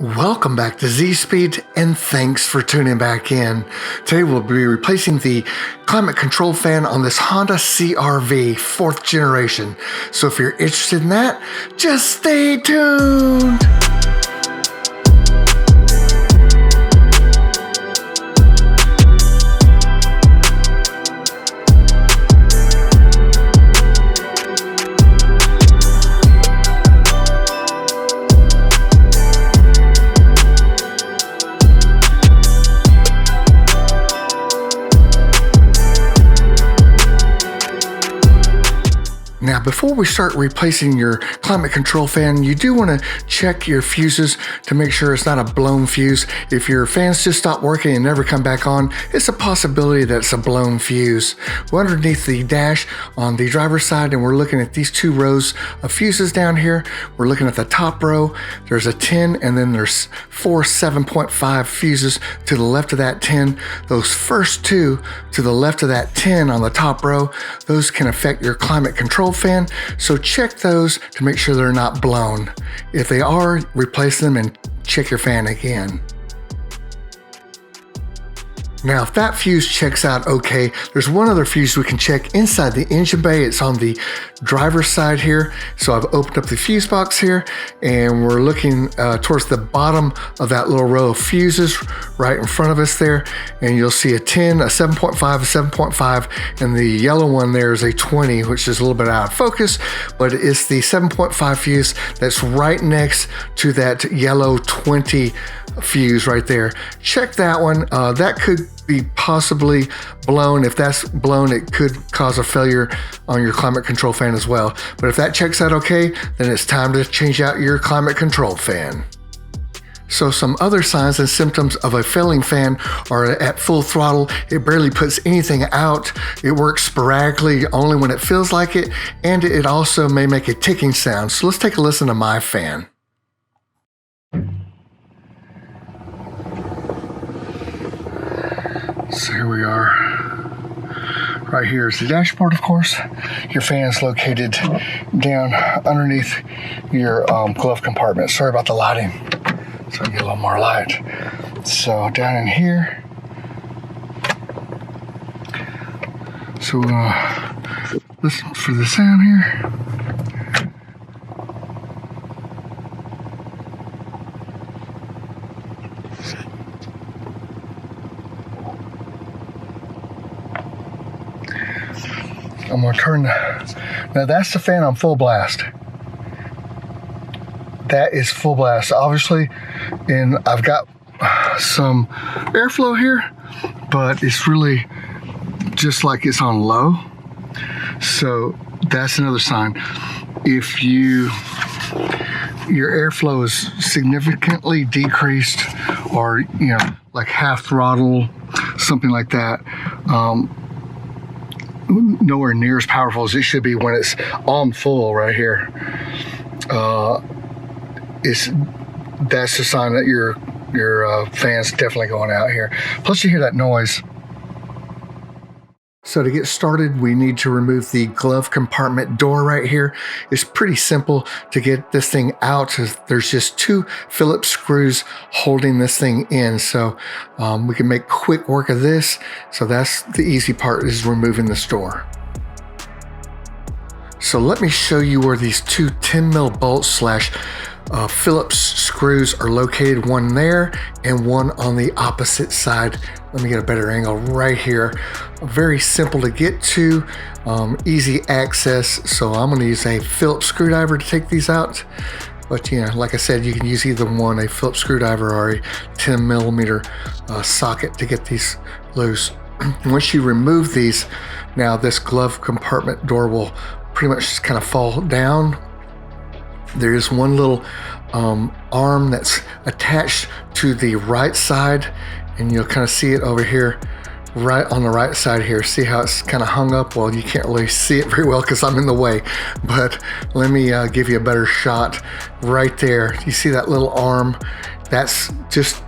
Welcome back to Z-Speed, and thanks for tuning back in. Today we'll be replacing the climate control fan on this Honda CRV 4th generation. So if you're interested in that, just stay tuned. Now, before we start replacing your climate control fan, you do want to check your fuses to make sure it's not a blown fuse. If your fans just stop working and never come back on, it's a possibility that it's a blown fuse. We're underneath the dash on the driver's side, and we're looking at these two rows of fuses down here. We're looking at the top row. There's a 10, and then there's 4 7.5 fuses to the left of that 10. Those first two to the left of that 10 on the top row, those can affect your climate control fan, so check those to make sure they're not blown. If they are, replace them and check your fan again. Now, if that fuse checks out okay, there's one other fuse we can check inside the engine bay. It's on the driver's side here. So I've opened up the fuse box here, and we're looking towards the bottom of that little row of fuses right in front of us there. And you'll see a 10, a 7.5, a 7.5, and the yellow one there is a 20, which is a little bit out of focus, but it's the 7.5 fuse that's right next to that yellow 20 fuse right there. Check that one. That could be possibly blown. If that's blown, it could cause a failure on your climate control fan as well. But if that checks out okay, then it's time to change out your climate control fan. So some other signs and symptoms of a failing fan are at full throttle. It barely puts anything out. It works sporadically only when it feels like it, and it also may make a ticking sound. So let's take a listen to my fan. So here we are. Right here is the dashboard, of course. Your fan's located down underneath your glove compartment. Sorry about the lighting. So I get a little more light. So down in here. So listen for the sound here. I'm going to turn now that's the fan on full blast. That is full blast, obviously, and I've got some airflow here, but it's really just like it's on low. So that's another sign. If your airflow is significantly decreased, or like half throttle, something like that, nowhere near as powerful as it should be when it's on full right here. That's a sign that your fan's definitely going out here. Plus you hear that noise. So to get started, we need to remove the glove compartment door right here. It's pretty simple to get this thing out. There's just 2 Phillips screws holding this thing in. So we can make quick work of this. So that's the easy part, is removing this door. So let me show you where these 2 10mm bolts / Phillips screws are located, one there and one on the opposite side. Let me get a better angle right here. Very simple to get to, easy access. So I'm going to use a Phillips screwdriver to take these out. But like I said, you can use either one, a Phillips screwdriver or a 10mm socket to get these loose. Once you remove these, now this glove compartment door will pretty much just kind of fall down. There is one little arm that's attached to the right side, and you'll kind of see it over here, right on the right side here. See how it's kind of hung up? Well, you can't really see it very well because I'm in the way, but let me give you a better shot. Right there, you see that little arm? That's just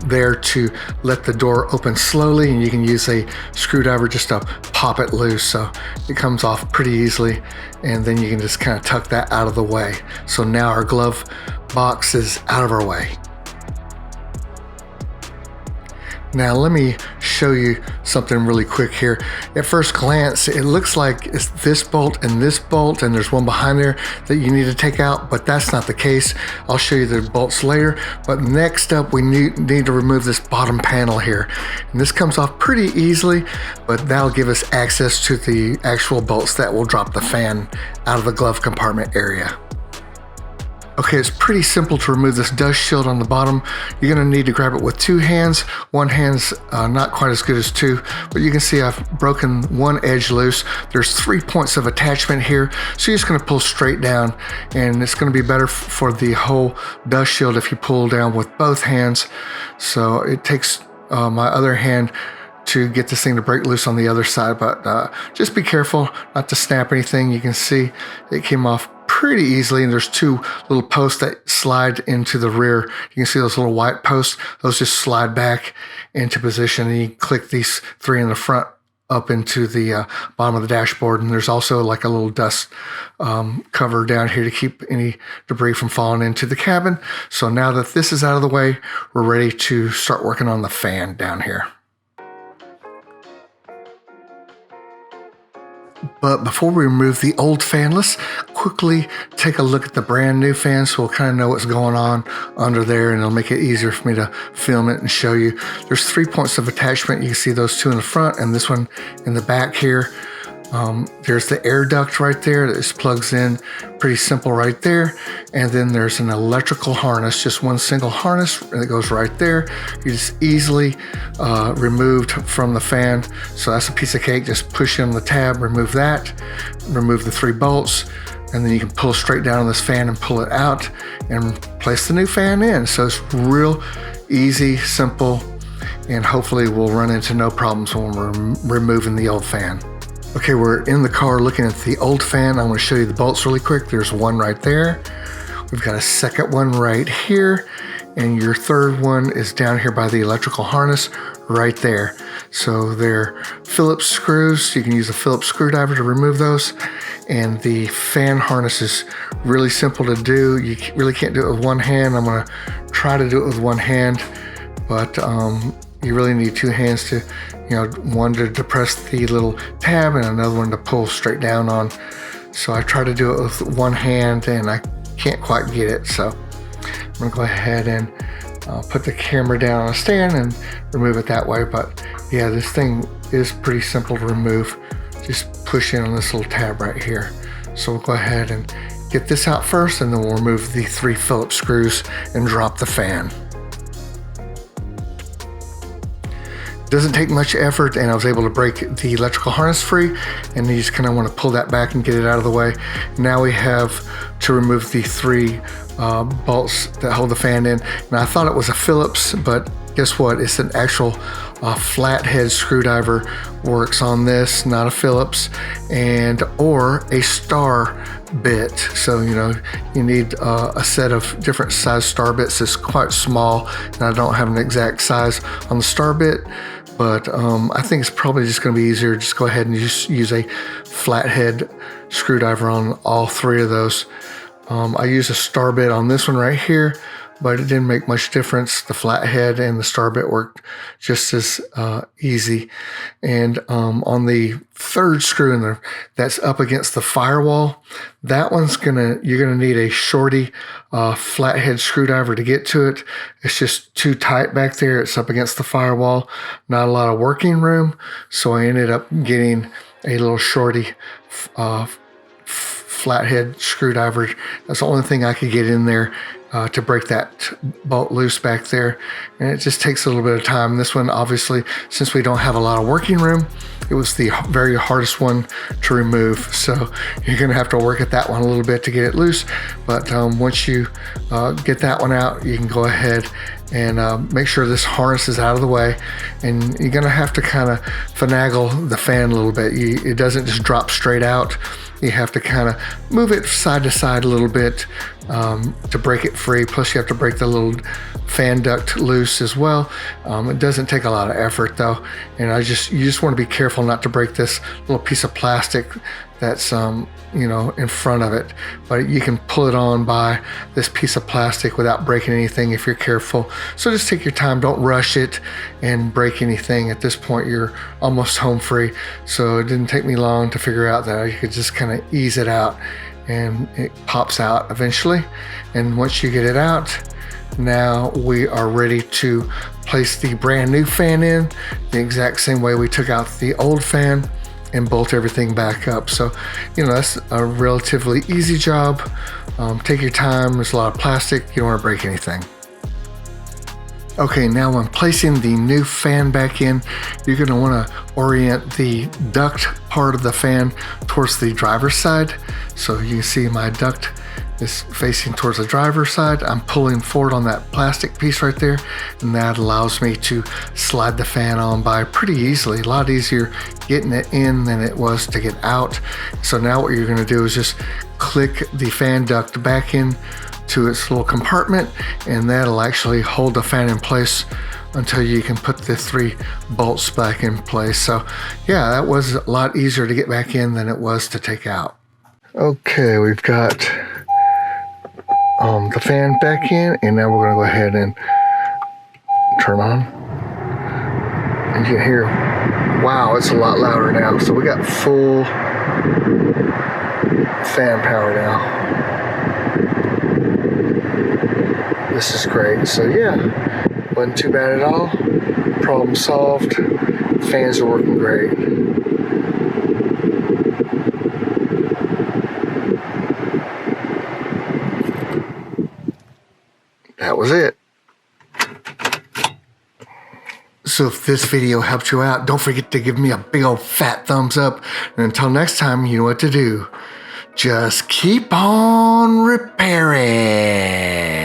there to let the door open slowly, and you can use a screwdriver just to pop it loose. So it comes off pretty easily, and then you can just kind of tuck that out of the way. So now our glove box is out of our way. Now let me show you something really quick here. At first glance, it looks like it's this bolt and there's one behind there that you need to take out, but that's not the case. I'll show you the bolts later. But next up, we need to remove this bottom panel here. And this comes off pretty easily, but that'll give us access to the actual bolts that will drop the fan out of the glove compartment area. Okay, it's pretty simple to remove this dust shield on the bottom. You're gonna need to grab it with two hands. One hand's not quite as good as two, but you can see I've broken one edge loose. There's 3 points of attachment here, so you're just gonna pull straight down, and it's gonna be better for the whole dust shield if you pull down with both hands. So it takes my other hand to get this thing to break loose on the other side, but just be careful not to snap anything. You can see it came off pretty easily, and there's two little posts that slide into the rear. You can see those little white posts, those just slide back into position, and you click these three in the front up into the bottom of the dashboard. And there's also like a little dust cover down here to keep any debris from falling into the cabin. So now that this is out of the way, we're ready to start working on the fan down here. But before we remove the old fan, let's quickly take a look at the brand new fan so we'll kind of know what's going on under there, and it'll make it easier for me to film it and show you. There's 3 points of attachment. You can see those two in the front and this one in the back here. There's the air duct right there that just plugs in, pretty simple right there. And then there's an electrical harness, just one single harness that goes right there. You just easily removed from the fan. So that's a piece of cake. Just push in the tab, remove that, remove the 3 bolts, and then you can pull straight down on this fan and pull it out and place the new fan in. So it's real easy, simple, and hopefully we'll run into no problems when we're removing the old fan. Okay, we're in the car looking at the old fan. I'm going to show you the bolts really quick. There's one right there. We've got a second one right here. And your third one is down here by the electrical harness right there. So they're Phillips screws. You can use a Phillips screwdriver to remove those. And the fan harness is really simple to do. You really can't do it with one hand. I'm going to try to do it with one hand, but you really need two hands to, one to depress the little tab and another one to pull straight down on. So I try to do it with one hand and I can't quite get it. So I'm gonna go ahead and put the camera down on a stand and remove it that way. But yeah, this thing is pretty simple to remove. Just push in on this little tab right here. So we'll go ahead and get this out first, and then we'll remove the 3 Phillips screws and drop the fan. Doesn't take much effort, and I was able to break the electrical harness free, and you just kind of want to pull that back and get it out of the way. Now we have to remove the 3 bolts that hold the fan in. Now I thought it was a Phillips, but guess what? It's an actual flathead screwdriver works on this, not a Phillips, or a star bit. So you need a set of different size star bits. It's quite small, and I don't have an exact size on the star bit, but I think it's probably just going to be easier. Just go ahead and just use a flathead screwdriver on all 3 of those. I use a star bit on this one right here, but it didn't make much difference. The flathead and the star bit worked just as easy. And on the 3rd screw that's up against the firewall, that one's you're gonna need a shorty flathead screwdriver to get to it. It's just too tight back there. It's up against the firewall, not a lot of working room. So I ended up getting a little shorty flathead screwdriver. That's the only thing I could get in there to break that bolt loose back there. And it just takes a little bit of time. This one, obviously, since we don't have a lot of working room, it was the very hardest one to remove. So you're gonna have to work at that one a little bit to get it loose. But once you get that one out, you can go ahead and make sure this harness is out of the way. And you're gonna have to kind of finagle the fan a little bit. It doesn't just drop straight out. You have to kind of move it side to side a little bit to break it free. Plus you have to break the little fan duct loose as well. It doesn't take a lot of effort though. And you just want to be careful not to break this little piece of plastic that's you know, in front of it, but you can pull it on by this piece of plastic without breaking anything if you're careful. So just take your time, don't rush it and break anything. At this point, you're almost home free. So it didn't take me long to figure out that you could just kind of ease it out and it pops out eventually. And once you get it out, now we are ready to place the brand new fan in the exact same way we took out the old fan and bolt everything back up. So, you know, that's a relatively easy job. Take your time, there's a lot of plastic, you don't want to break anything. Okay, now when placing the new fan back in, you're going to want to orient the duct part of the fan towards the driver's side. So you can see my duct is facing towards the driver's side. I'm pulling forward on that plastic piece right there, and that allows me to slide the fan on by pretty easily. A lot easier getting it in than it was to get out. So now what you're going to do is just click the fan duct back in to its little compartment, and that'll actually hold the fan in place until you can put the 3 bolts back in place. So yeah, that was a lot easier to get back in than it was to take out. Okay, we've got the fan back in, and now we're going to go ahead and turn on. And you can hear, wow, it's a lot louder now. So we got full fan power now. This is great. So yeah, wasn't too bad at all. Problem solved. Fans are working great. That was it. So if this video helped you out, don't forget to give me a big old fat thumbs up. And until next time, you know what to do. Just keep on repairing.